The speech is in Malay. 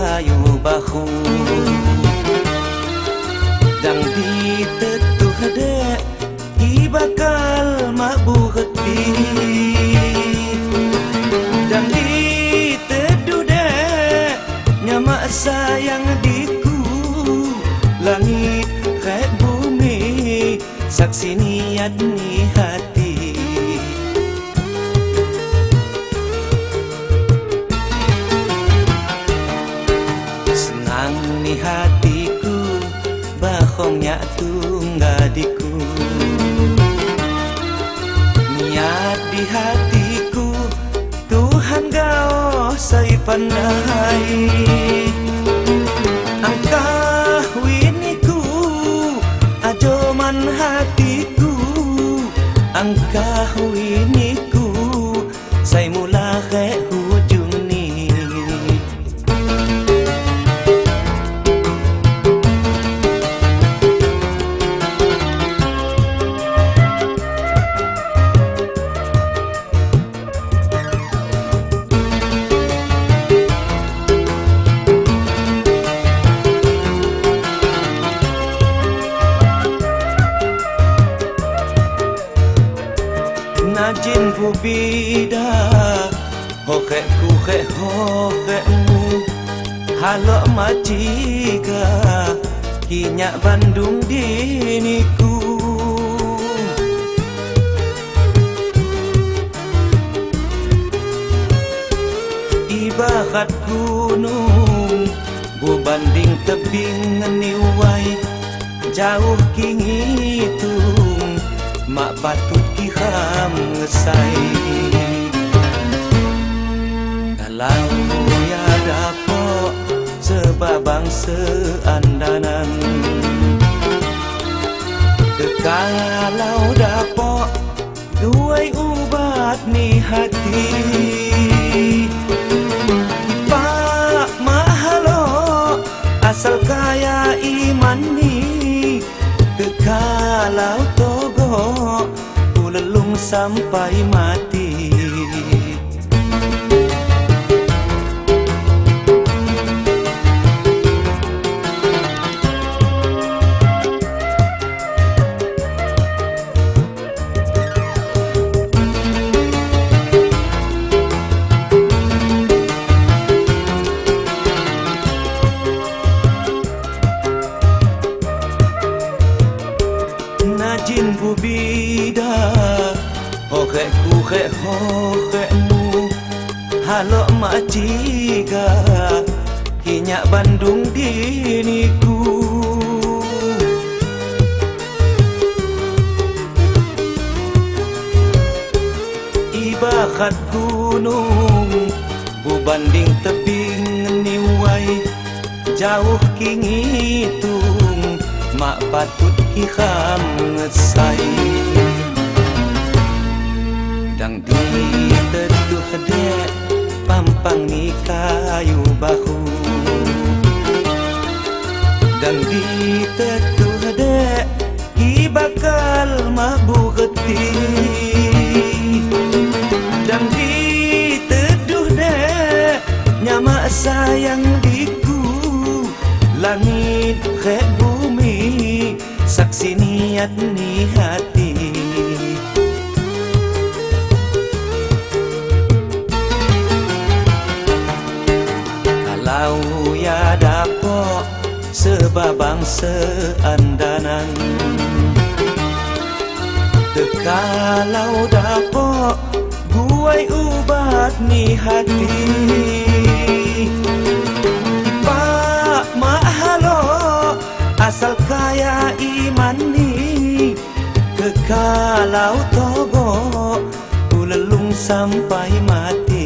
kayu bahu dang di tetuh dek i bakal mabu hati dang di teduh dek nyama sayang diku langit kayak bumi saksi niat ni hati senang ni hatiku bahongnya tunggadiku niat di hatiku Tuhan gao say pandai angkah winiku ajoman hatiku angkah winiku say mula ke hujung ni najin ku bida hoke ku ke hoke mu halo majiga kinyak Bandung diniku ibarat gunung berbanding tebing niwai jauh kingitung mak patut kiham ngesai kalau ya dapok sebabang seandanan kalau dapok duai ubat ni hati pak mahalo asal kaya iman ni kalau togo ulelung sampai mati najin ku bida hoke ku ke hoke mu halo majiga kinyak Bandung diniku ibarat gunung berbanding tebing niwai jauh kingitung mak patut kiham ngesai dang di teduh dek pampang ni kayu bahu dang di teduh dek i bakal mabu geti dang di teduh dek nyama sayang diku langit ke bumi saksi niat ni hati kalau ya dapok sebabang seandanan kalau dapok guai ubat ni hati pak mahalo asal kaya iman ni kekalau togo ulelung sampai mati